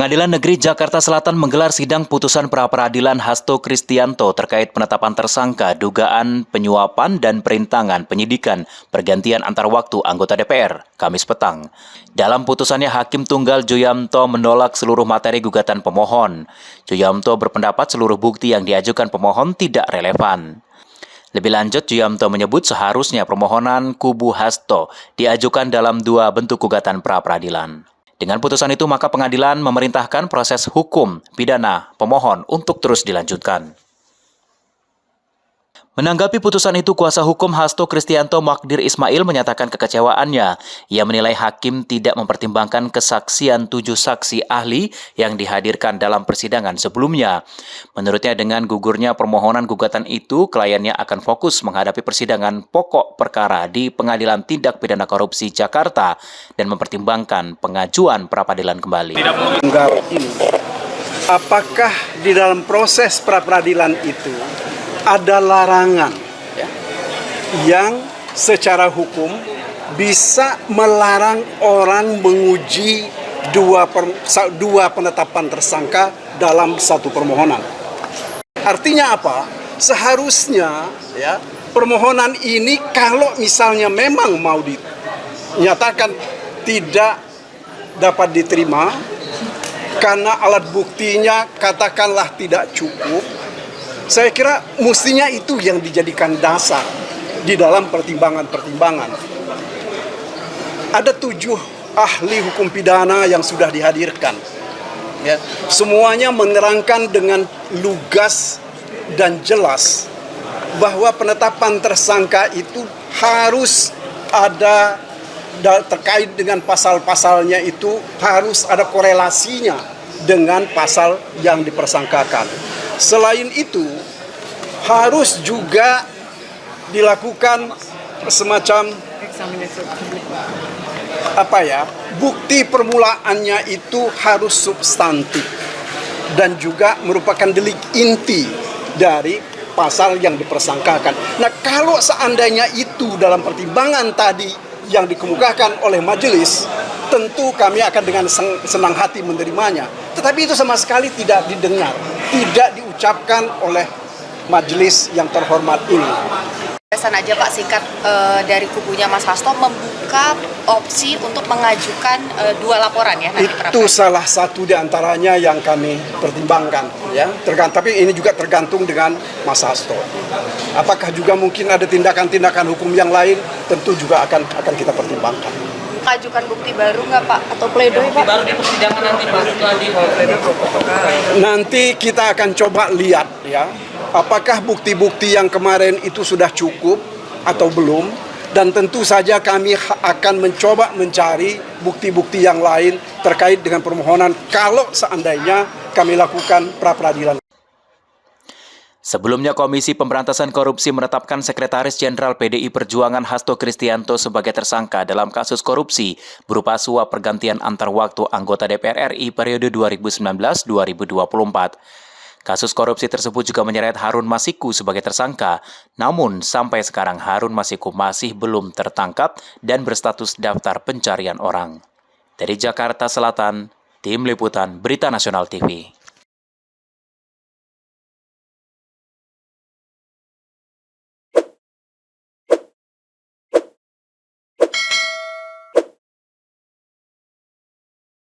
Pengadilan Negeri Jakarta Selatan menggelar sidang putusan pra-peradilan Hasto Kristianto terkait penetapan tersangka dugaan penyuapan dan perintangan penyidikan pergantian antar waktu anggota DPR, Kamis petang. Dalam putusannya, Hakim Tunggal Joyamto menolak seluruh materi gugatan pemohon. Joyamto berpendapat seluruh bukti yang diajukan pemohon tidak relevan. Lebih lanjut, Joyamto menyebut seharusnya permohonan kubu Hasto diajukan dalam dua bentuk gugatan pra-peradilan. Dengan putusan itu, maka pengadilan memerintahkan proses hukum pidana pemohon untuk terus dilanjutkan. Menanggapi putusan itu, kuasa hukum Hasto Kristianto Magdir Ismail menyatakan kekecewaannya. Ia menilai hakim tidak mempertimbangkan kesaksian 7 saksi ahli yang dihadirkan dalam persidangan sebelumnya. Menurutnya, dengan gugurnya permohonan gugatan itu, kliennya akan fokus menghadapi persidangan pokok perkara di Pengadilan Tindak Pidana Korupsi Jakarta dan mempertimbangkan pengajuan pra-peradilan kembali. Apakah di dalam proses pra-peradilan itu ada larangan yang secara hukum bisa melarang orang menguji dua penetapan tersangka dalam satu permohonan? Artinya apa? Seharusnya permohonan ini kalau misalnya memang mau dinyatakan tidak dapat diterima karena alat buktinya katakanlah tidak cukup, saya kira mestinya itu yang dijadikan dasar di dalam pertimbangan-pertimbangan. Ada 7 ahli hukum pidana yang sudah dihadirkan. Semuanya menerangkan dengan lugas dan jelas bahwa penetapan tersangka itu harus ada terkait dengan pasal-pasalnya, itu harus ada korelasinya dengan pasal yang dipersangkakan. Selain itu, harus juga dilakukan semacam bukti permulaannya itu harus substantif dan juga merupakan delik inti dari pasal yang dipersangkakan. Nah, kalau seandainya itu dalam pertimbangan tadi yang dikemukakan oleh majelis, tentu kami akan dengan senang hati menerimanya. Tetapi itu sama sekali tidak didengar, tidak diucapkan oleh majelis yang terhormat ini. Pesan aja Pak, singkat dari kubunya Mas Hasto membuka opsi untuk mengajukan 2 laporan ya. Itu salah satu di antaranya yang kami pertimbangkan ya. Tapi ini juga tergantung dengan Mas Hasto. Apakah juga mungkin ada tindakan-tindakan hukum yang lain, tentu juga akan kita pertimbangkan. Ajukan bukti baru nggak Pak? Atau pledoi Pak? Baru di persidangan nanti Pak, setelah di nanti kita akan coba lihat ya, apakah bukti-bukti yang kemarin itu sudah cukup atau belum, dan tentu saja kami akan mencoba mencari bukti-bukti yang lain terkait dengan permohonan kalau seandainya kami lakukan pra-peradilan. Sebelumnya, Komisi Pemberantasan Korupsi menetapkan Sekretaris Jenderal PDI Perjuangan Hasto Kristianto sebagai tersangka dalam kasus korupsi berupa suap pergantian antar waktu anggota DPR RI periode 2019-2024. Kasus korupsi tersebut juga menyeret Harun Masiku sebagai tersangka, namun sampai sekarang Harun Masiku masih belum tertangkap dan berstatus daftar pencarian orang. Dari Jakarta Selatan, Tim Liputan Berita Nasional TV.